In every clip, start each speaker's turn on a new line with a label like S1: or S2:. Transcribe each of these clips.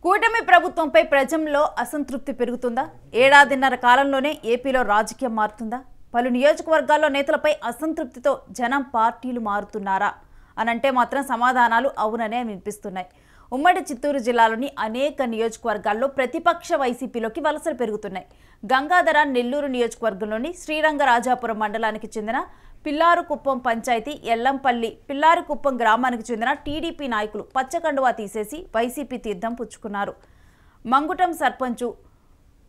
S1: కూటమి ప్రభుత్వంపై ప్రజల్లో అసంతృప్తి పెరుగుతుందా? ఏడాదిన్నర కాలంలోనే ఏపీలో రాజకీయం మారుతుందా? పలు నియోజకవర్గాల్లో నేతలపై అసంతృప్తితో జనం పార్టీలు మారుతున్నారా అనంటే మాత్రం సమాధానాలు అవుననే వినిపిస్తున్నాయి. ఉమ్మడి చిత్తూరు జిల్లాలోని అనేక నియోజకవర్గాల్లో ప్రతిపక్ష వైసీపీలోకి వలసలు పెరుగుతున్నాయి. గంగాధర నెల్లూరు నియోజకవర్గంలోని శ్రీరంగరాజాపురం మండలానికి చెందిన పిల్లారుకుప్పం పంచాయతీ ఎల్లంపల్లి పిల్లారుకుప్పం గ్రామానికి చెందిన టీడీపీ నాయకులు పచ్చకండువా తీసేసి వైసీపీ తీర్థం పుచ్చుకున్నారు. మంగుటం సర్పంచు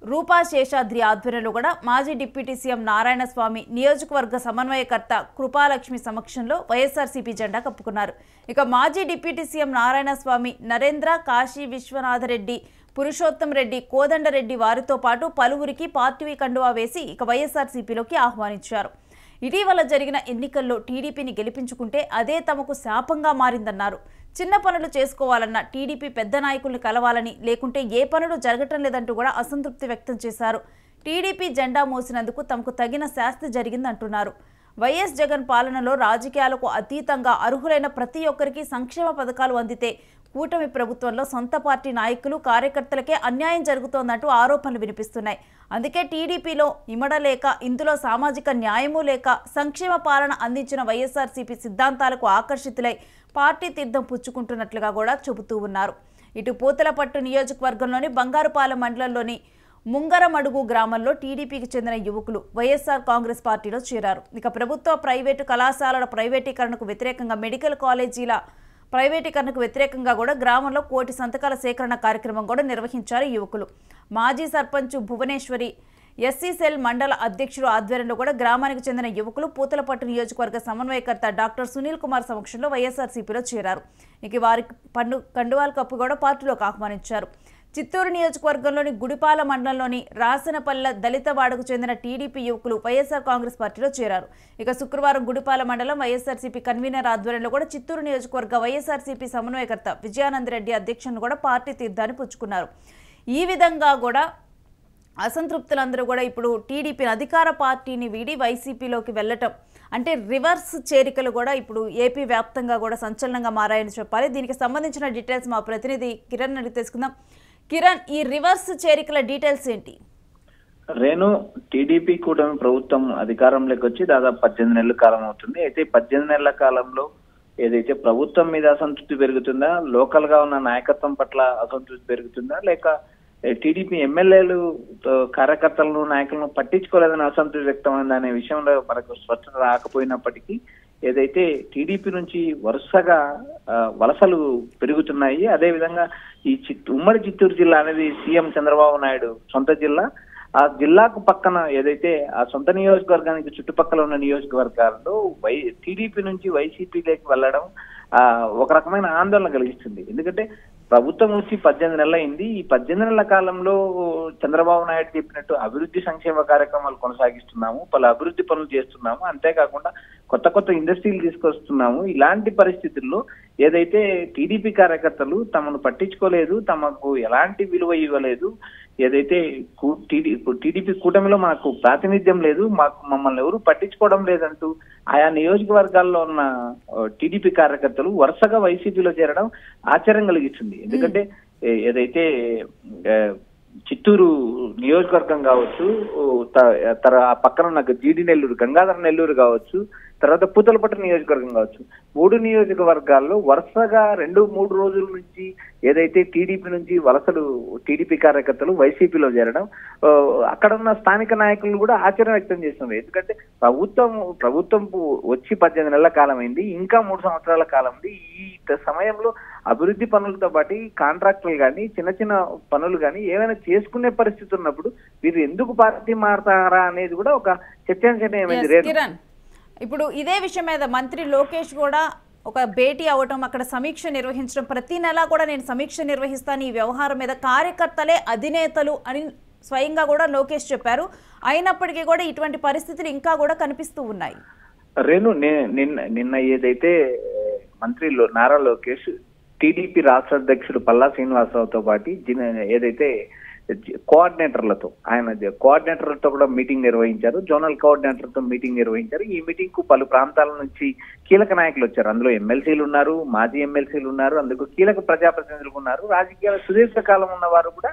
S1: రూపా శేషాద్రి ఆధ్వర్యంలో కూడా మాజీ డిప్యూటీ సీఎం నారాయణస్వామి నియోజకవర్గ సమన్వయకర్త కృపాలక్ష్మి సమక్షంలో వైఎస్ఆర్సీపీ జెండా కప్పుకున్నారు. ఇక మాజీ డిప్యూటీ సీఎం నారాయణస్వామి, నరేంద్ర, కాశీ విశ్వనాథరెడ్డి, పురుషోత్తం రెడ్డి, కోదండరెడ్డి వారితో పాటు పలువురికి పార్టీ కండువా వేసి ఇక వైఎస్ఆర్సీపీలోకి ఆహ్వానించారు. ఇటీవల జరిగిన ఎన్నికల్లో టీడీపీని గెలిపించుకుంటే అదే తమకు శాపంగా మారిందన్నారు. చిన్న పనులు చేసుకోవాలన్న టీడీపీ పెద్ద నాయకుల్ని కలవాలని, లేకుంటే ఏ పనులు జరగటం లేదంటూ కూడా అసంతృప్తి వ్యక్తం చేశారు. టీడీపీ జెండా మోసినందుకు తమకు తగిన శాస్తి జరిగిందంటున్నారు. వైఎస్ జగన్ పాలనలో రాజకీయాలకు అతీతంగా అర్హులైన ప్రతి ఒక్కరికి సంక్షేమ పథకాలు అందితే కూటమి ప్రభుత్వంలో సొంత పార్టీ నాయకులు, కార్యకర్తలకే అన్యాయం జరుగుతోందంటూ ఆరోపణలు వినిపిస్తున్నాయి. అందుకే టీడీపీలో ఇమడలేక, ఇందులో సామాజిక న్యాయమూ లేక సంక్షేమ పాలన అందించిన వైఎస్ఆర్సీపీ సిద్ధాంతాలకు ఆకర్షితులై పార్టీ తీర్థం పుచ్చుకుంటున్నట్లుగా కూడా చెబుతూ ఉన్నారు. ఇటు పూతలపట్టు నియోజకవర్గంలోని బంగారుపాలెం మండలంలోని ముంగరమడుగు గ్రామంలో టీడీపీకి చెందిన యువకులు వైఎస్ఆర్ కాంగ్రెస్ పార్టీలో చేరారు. ఇక ప్రభుత్వ ప్రైవేటు కళాశాలల ప్రైవేటీకరణకు వ్యతిరేకంగా, మెడికల్ కాలేజీల ప్రైవేటీకరణకు వ్యతిరేకంగా కూడా గ్రామంలో 1 కోటి సంతకాల సేకరణ కార్యక్రమం కూడా నిర్వహించారు యువకులు. మాజీ సర్పంచ్ భువనేశ్వరి, ఎస్సీ సెల్ మండల అధ్యక్షుడు ఆధ్వర్యంలో కూడా గ్రామానికి చెందిన యువకులు పూతలపట్టు నియోజకవర్గ సమన్వయకర్త డాక్టర్ సునీల్ కుమార్ సమక్షంలో వైఎస్ఆర్సీపీలో చేరారు. ఇక వారికి కండువాల కప్పు కూడా పార్టీలోకి ఆహ్వానించారు. చిత్తూరు నియోజకవర్గంలోని గుడిపాల మండలంలోని రాసనపల్లె దళితవాడకు చెందిన టీడీపీ యువకులు వైఎస్ఆర్ కాంగ్రెస్ పార్టీలో చేరారు. ఇక శుక్రవారం గుడిపాల మండలం వైఎస్ఆర్సీపీ కన్వీనర్ ఆధ్వర్యంలో కూడా చిత్తూరు నియోజకవర్గ వైఎస్ఆర్సీపీ సమన్వయకర్త విజయానందరెడ్డి అధ్యక్షులను కూడా పార్టీ తీర్థాన్ని పుచ్చుకున్నారు. ఈ విధంగా కూడా అసంతృప్తులందరూ కూడా ఇప్పుడు టీడీపీ అధికార పార్టీని వీడి వైసీపీలోకి వెళ్ళటం అంటే రివర్స్ చేరికలు కూడా ఇప్పుడు ఏపీ వ్యాప్తంగా కూడా సంచలనంగా మారాయని చెప్పాలి. దీనికి సంబంధించిన డీటెయిల్స్ మా ప్రతినిధి కిరణ్ అడిగి తెలుసుకుందాం. కిరణ్, ఈ రివర్స్ చేరికల డీటెయిల్స్ ఏంటి?
S2: రేణు, టీడీపీ కూటమి ప్రభుత్వం అధికారంలోకి వచ్చి దాదాపు 18 నెలల కాలం అవుతుంది. అయితే 18 నెలల కాలంలో ఏదైతే ప్రభుత్వం మీద అసంతృప్తి పెరుగుతుందా, లోకల్ గా ఉన్న నాయకత్వం పట్ల అసంతృప్తి పెరుగుతుందా, లేక టీడీపీ ఎమ్మెల్యేలు కార్యకర్తలను, నాయకులను పట్టించుకోలేదని అసంతృప్తి వ్యక్తమైంది అనే విషయంలో మనకు స్పష్టత రాకపోయినప్పటికీ ఏదైతే టీడీపీ నుంచి వరుసగా వలసలు పెరుగుతున్నాయి. అదేవిధంగా ఈ ఉమ్మడి చిత్తూరు జిల్లా అనేది సీఎం చంద్రబాబు నాయుడు సొంత జిల్లా. ఆ జిల్లాకు పక్కన ఏదైతే ఆ సొంత నియోజకవర్గానికి చుట్టుపక్కల ఉన్న నియోజకవర్గాల్లో టీడీపీ నుంచి వైసీపీలోకి వెళ్ళడం ఒక రకమైన ఆందోళన కలిగిస్తుంది. ఎందుకంటే ప్రభుత్వం వచ్చి 18 నెలలు అయింది. ఈ 18 నెలల కాలంలో చంద్రబాబు నాయుడు చెప్పినట్టు అభివృద్ధి సంక్షేమ కార్యక్రమాలు కొనసాగిస్తున్నాము, పలు అభివృద్ధి పనులు చేస్తున్నాము, అంతేకాకుండా కొత్త ఇండస్ట్రీలు తీసుకొస్తున్నాము. ఇలాంటి పరిస్థితుల్లో ఏదైతే టీడీపీ కార్యకర్తలు తమను పట్టించుకోలేదు, తమకు ఎలాంటి విలువ ఇవ్వలేదు, ఏదైతే టీడీపీ కూటమిలో మాకు ప్రాతినిధ్యం లేదు, మమ్మల్ని ఎవరు పట్టించుకోవడం లేదంటూ ఆయా నియోజకవర్గాల్లో ఉన్న టీడీపీ కార్యకర్తలు వరుసగా వైసీపీలో చేరడం ఆశ్చర్యం కలిగిస్తుంది. ఎందుకంటే ఏదైతే చిత్తూరు నియోజకవర్గం కావచ్చు, పక్కన ఉన్న జీడి నెల్లూరు, గంగాధర నెల్లూరు కావచ్చు, తర్వాత పూతలపట్టు నియోజకవర్గం కావచ్చు, 3 నియోజకవర్గాల్లో వరుసగా 2-3 రోజుల నుంచి ఏదైతే టీడీపీ నుంచి వలసలు టీడీపీ కార్యకర్తలు వైసీపీలో చేరడం అక్కడ ఉన్న స్థానిక నాయకులు కూడా ఆశ్చర్యం వ్యక్తం చేస్తున్నారు. ఎందుకంటే ప్రభుత్వం వచ్చి 18 నెలల కాలం అయింది, ఇంకా 3 సంవత్సరాల కాలం ఉంది. ఈ సమయంలో అభివృద్ధి పనులతో పాటు కాంట్రాక్టులు కానీ, చిన్న పనులు కానీ ఏమైనా చేసుకునే పరిస్థితి ఉన్నప్పుడు వీరు ఎందుకు పార్టీ మారతారా అనేది కూడా ఒక చర్చనీయమైంది.
S1: ఇప్పుడు ఇదే విషయం మీద మంత్రి లోకేష్ కూడా ఒక భేటీ అవ్వటం, అక్కడ సమీక్ష నిర్వహించడం, ప్రతి నెల కూడా నేను సమీక్ష నిర్వహిస్తాను ఈ వ్యవహారం మీద, కార్యకర్తలే అధినేతలు అని స్వయంగా కూడా లోకేష్ చెప్పారు. అయినప్పటికీ కూడా ఇటువంటి పరిస్థితులు ఇంకా కూడా కనిపిస్తూ ఉన్నాయి.
S2: రేణు, నిన్న ఏదైతే మంత్రి నారా లోకేష్ టీడీపీ రాష్ట్ర అధ్యక్షుడు పల్లా శ్రీనివాసరావుతో పాటు ఏదైతే కోఆర్డినేటర్లతో కోఆర్డినేటర్లతో కూడా మీటింగ్ నిర్వహించారు. జోనల్ కోఆర్డినేటర్తో మీటింగ్ నిర్వహించారు. ఈ మీటింగ్ కు పలు ప్రాంతాల నుంచి కీలక నాయకులు వచ్చారు. అందులో ఎమ్మెల్సీలు ఉన్నారు, మాజీ ఎమ్మెల్సీలు ఉన్నారు, అందుకు కీలక ప్రజాప్రతినిధులు ఉన్నారు, రాజకీయాల సుదీర్ఘకాలం ఉన్న వారు కూడా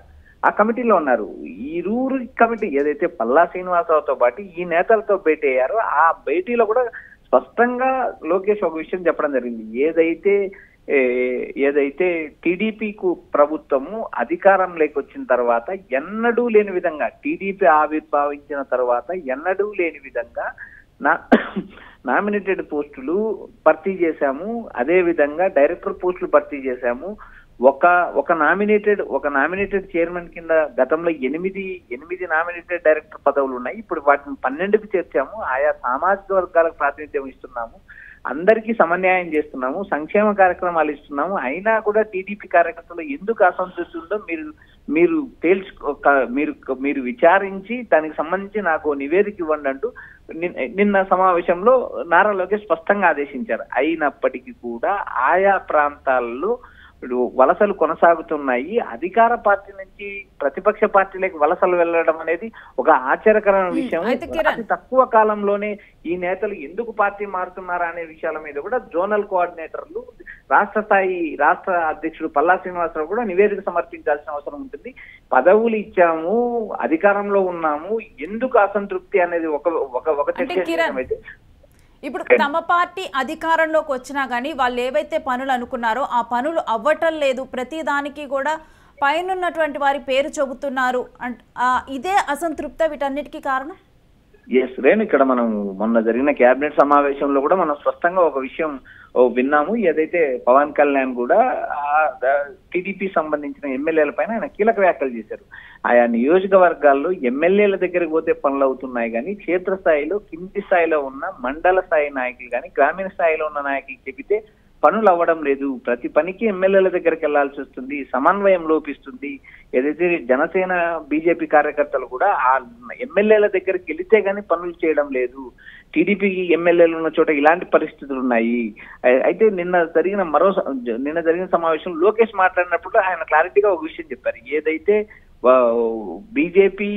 S2: ఆ కమిటీలో ఉన్నారు. ఈ రూరు కమిటీ ఏదైతే పల్లా శ్రీనివాసరావుతో పాటు ఈ నేతలతో భేటీ అయ్యారో ఆ భేటీలో కూడా స్పష్టంగా లోకేష్ ఒక విషయం చెప్పడం జరిగింది. ఏదైతే టీడీపీకు ప్రభుత్వము అధికారంలోకి వచ్చిన తర్వాత ఎన్నడూ లేని విధంగా, టీడీపీ ఆవిర్భావించిన తర్వాత ఎన్నడూ లేని విధంగా నామినేటెడ్ పోస్టులు భర్తీ చేశాము, అదే విధంగా డైరెక్టర్ పోస్టులు భర్తీ చేశాము. ఒక నామినేటెడ్ చైర్మన్ కింద గతంలో ఎనిమిది నామినేటెడ్ డైరెక్టర్ పదవులు ఉన్నాయి. ఇప్పుడు వాటిని 12కి చేర్చాము. ఆయా సామాజిక వర్గాలకు ప్రాతినిధ్యం ఇస్తున్నాము, అందరికీ సమన్యాయం చేస్తున్నాము, సంక్షేమ కార్యక్రమాలు ఇస్తున్నాము. అయినా కూడా టీడీపీ కార్యకర్తలు ఎందుకు అసంతృప్తి ఉందో మీరు విచారించి దానికి సంబంధించి నాకు నివేదిక ఇవ్వండి అంటూ నిన్న సమావేశంలో నారా లోకేష్ స్పష్టంగా ఆదేశించారు. అయినప్పటికీ కూడా ఆయా ప్రాంతాల్లో వలసలు కొనసాగుతున్నాయి. అధికార పార్టీ నుంచి ప్రతిపక్ష పార్టీలకు వలసలు వెళ్ళడం అనేది ఒక ఆశ్చర్యకరమైన విషయం. అతి తక్కువ కాలంలోనే ఈ నేతలు ఎందుకు పార్టీ మారుతున్నారా అనే విషయాల మీద కూడా జోనల్ కోఆర్డినేటర్లు, రాష్ట్ర అధ్యక్షుడు పల్లా శ్రీనివాసరావు కూడా నివేదిక సమర్పించాల్సిన అవసరం ఉంటుంది. పదవులు ఇచ్చాము, అధికారంలో ఉన్నాము, ఎందుకు అసంతృప్తి అనేది ఒక చర్చ. అయితే
S1: ఇప్పుడు తమ పార్టీ అధికారంలోకి వచ్చినా కానీ వాళ్ళు ఏవైతే పనులు అనుకున్నారో ఆ పనులు అవ్వటం లేదు, ప్రతి దానికి కూడా పైనున్నటువంటి వారి పేరు చెబుతున్నారు. ఇదే అసంతృప్త వీటన్నిటికీ కారణం?
S2: రేణు, ఇక్కడ మనం మొన్న జరిగిన కేబినెట్ సమావేశంలో కూడా మనం స్పష్టంగా ఒక విషయం విన్నాము. ఏదైతే పవన్ కళ్యాణ్ కూడా టీడీపీ సంబంధించిన ఎమ్మెల్యేల పైన ఆయన కీలక వ్యాఖ్యలు చేశారు. ఆయా నియోజకవర్గాల్లో ఎమ్మెల్యేల దగ్గరికి పోతే పనులు అవుతున్నాయి కానీ క్షేత్రస్థాయిలో కింది స్థాయిలో ఉన్న మండల స్థాయి నాయకులు కానీ గ్రామీణ స్థాయిలో ఉన్న నాయకులు చెబితే పనులు అవ్వడం లేదు. ప్రతి పనికి ఎమ్మెల్యేల దగ్గరికి వెళ్లాల్సి వస్తుంది, సమన్వయం లోపిస్తుంది. ఏదైతే జనసేన బీజేపీ కార్యకర్తలు కూడా ఆ ఎమ్మెల్యేల దగ్గరికి వెళితే గానీ పనులు చేయడం లేదు. టీడీపీ ఎమ్మెల్యేలు ఉన్న చోట ఇలాంటి పరిస్థితులు ఉన్నాయి. అయితే నిన్న జరిగిన సమావేశంలో లోకేష్ మాట్లాడినప్పుడు ఆయన క్లారిటీగా ఒక విషయం చెప్పారు. ఏదైతే బీజేపీ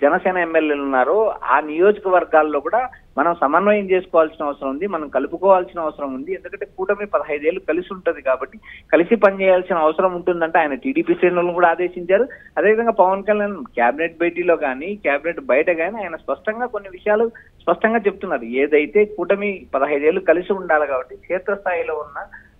S2: జనసేన ఎమ్మెల్యేలు ఉన్నారో ఆ నియోజకవర్గాల్లో కూడా మనం సమన్వయం చేసుకోవాల్సిన అవసరం ఉంది, మనం కలుపుకోవాల్సిన అవసరం ఉంది. ఎందుకంటే కూటమి 15 ఏళ్ళు కలిసి ఉంటది కాబట్టి కలిసి పనిచేయాల్సిన అవసరం ఉంటుందంటే ఆయన టీడీపీ శ్రేణులను కూడా ఆదేశించారు. అదేవిధంగా పవన్ కళ్యాణ్ కేబినెట్ భేటీలో కానీ కేబినెట్ బయట కానీ ఆయన స్పష్టంగా కొన్ని విషయాలు స్పష్టంగా చెప్తున్నారు. ఏదైతే కూటమి 15 ఏళ్ళు కలిసి ఉండాలి కాబట్టి క్షేత్రస్థాయిలో ఉన్న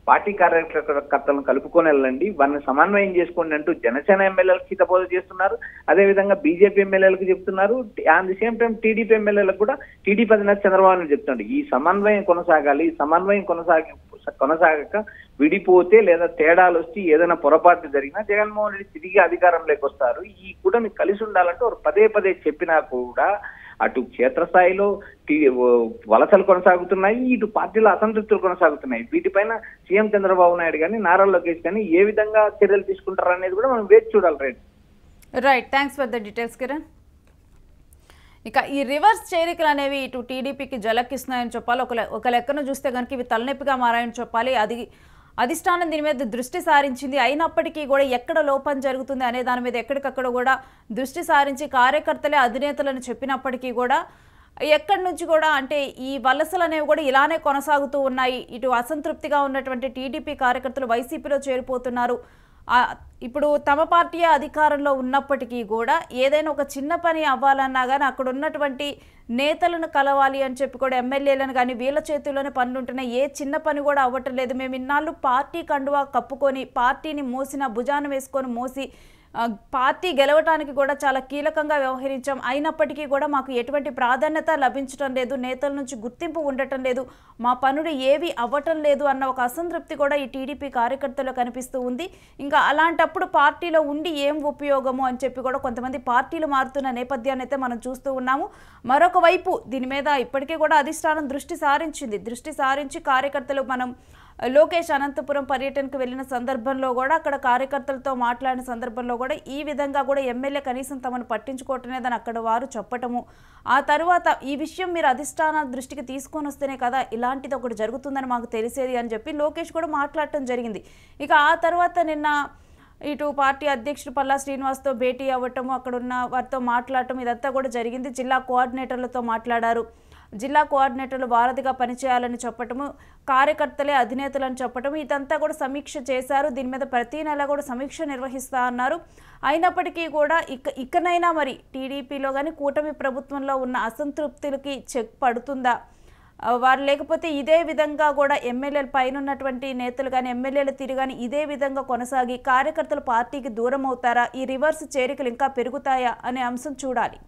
S2: పార్టీ కార్యకర్తలను కలుపుకొని వెళ్ళండి, వారిని సమన్వయం చేసుకోండి అంటూ జనసేన ఎమ్మెల్యేలకు హితబోధ చేస్తున్నారు. అదేవిధంగా బీజేపీ ఎమ్మెల్యేలకు చెప్తున్నారు. On the same time TDP ఎమ్మెల్యేలకు కూడా టీడీపీ అధినేత చంద్రబాబు నాయుడు చెప్తున్నాడు ఈ సమన్వయం కొనసాగాలి. ఈ సమన్వయం కొనసాగక విడిపోతే లేదా తేడాలు వచ్చి ఏదైనా పొరపాటు జరిగినా జగన్మోహన్ రెడ్డి తిరిగి అధికారంలోకి వస్తారు. ఈ కూటమి కలిసి ఉండాలంటే వారు పదే చెప్పినా కూడా అటు క్షేత్రస్థాయిలో వలసలు కొనసాగుతున్నాయి, ఇటు పార్టీలో అసంతృప్తులు కొనసాగుతున్నాయి. వీటిపైన సీఎం చంద్రబాబు నాయుడు కానీ నారా లోకేష్ కానీ ఏ విధంగా చర్యలు తీసుకుంటారు అనేది కూడా మనం వేచి చూడాలి.
S1: Right, thanks for the details Kiran. ఇక ఈ రివర్స్ చేరికలు అనేవి ఇటు టీడీపీకి జలకిస్తున్నాయని చెప్పాలి. ఒక లెక్కను చూస్తే కనుక ఇవి తలనొప్పిగా మారాయని చెప్పాలి. అధిష్టానం దీని మీద దృష్టి సారించింది. అయినప్పటికీ కూడా ఎక్కడ లోపం జరుగుతుంది అనే దాని మీద ఎక్కడికక్కడ కూడా దృష్టి సారించి కార్యకర్తలే అధినేతలను చెప్పినప్పటికీ కూడా ఎక్కడి నుంచి కూడా అంటే ఈ వలసలు అనేవి కూడా ఇలానే కొనసాగుతూ ఉన్నాయి. ఇటు అసంతృప్తిగా ఉన్నటువంటి టీడీపీ కార్యకర్తలు వైసీపీలో చేరిపోతున్నారు. ఇప్పుడు తమ పార్టీ అధికారంలో ఉన్నప్పటికీ కూడా ఏదైనా ఒక చిన్న పని అవ్వాలన్నా కానీ అక్కడ ఉన్నటువంటి నేతలను కలవాలి అని చెప్పి కూడా ఎమ్మెల్యేలను కానీ వీళ్ళ చేతుల్లోనే పనులు ఉంటున్నాయి. ఏ చిన్న పని కూడా అవ్వటం లేదు. మేము ఇన్నాళ్ళు పార్టీ కండువా కప్పుకొని పార్టీని భుజాన వేసుకొని మోసి పార్టీ గెలవటానికి కూడా చాలా కీలకంగా వ్యవహరించాం. అయినప్పటికీ కూడా మాకు ఎటువంటి ప్రాధాన్యత లభించడం లేదు, నేతల నుంచి గుర్తింపు ఉండటం లేదు, మా పనులు ఏవి అవ్వటం లేదు అన్న ఒక అసంతృప్తి కూడా ఈ టీడీపీ కార్యకర్తల్లో కనిపిస్తూ ఉంది. ఇంకా అలాంటప్పుడు పార్టీలో ఉండి ఏం ఉపయోగము అని చెప్పి కూడా కొంతమంది పార్టీలు మారుతున్న నేపథ్యాన్ని అయితే మనం చూస్తూ ఉన్నాము. మరొక వైపు దీని మీద ఇప్పటికే కూడా అధిష్టానం దృష్టి సారించి కార్యకర్తలు మనం లోకేష్ అనంతపురం పర్యటనకు వెళ్ళిన సందర్భంలో కూడా అక్కడ కార్యకర్తలతో మాట్లాడిన సందర్భంలో కూడా ఈ విధంగా కూడా ఎమ్మెల్యే కనీసం తమను పట్టించుకోవటం లేదని అక్కడ వారు చెప్పటము, ఆ తర్వాత ఈ విషయం మీరు అధిష్టాన దృష్టికి తీసుకొని వస్తేనే కదా ఇలాంటిది ఒకటి జరుగుతుందని మాకు తెలిసేది అని చెప్పి లోకేష్ కూడా మాట్లాడటం జరిగింది. ఇక ఆ తర్వాత నిన్న ఇటు పార్టీ అధ్యక్షుడు పల్లా శ్రీనివాస్తో భేటీ అవ్వటము, అక్కడున్న వారితో మాట్లాడటం ఇదంతా కూడా జరిగింది. జిల్లా కోఆర్డినేటర్లతో మాట్లాడారు. జిల్లా కోఆర్డినేటర్లు వారధిగా పనిచేయాలని చెప్పటము, కార్యకర్తలే అధినేతలని చెప్పటము, ఇదంతా కూడా సమీక్ష చేశారు. దీని మీద ప్రతి నెల కూడా సమీక్ష నిర్వహిస్తా అన్నారు. అయినప్పటికీ కూడా ఇకనైనా మరి టీడీపీలో కానీ కూటమి ప్రభుత్వంలో ఉన్న అసంతృప్తులకి చెక్ పడుతుందా, వారు లేకపోతే ఇదే విధంగా కూడా ఎమ్మెల్యేల పైన ఉన్నటువంటి నేతలు కానీ ఎమ్మెల్యేల తీరు కానీ ఇదే విధంగా కొనసాగి కార్యకర్తలు పార్టీకి దూరం అవుతారా, ఈ రివర్స్ చేరికలు ఇంకా పెరుగుతాయా అనే అంశం చూడాలి.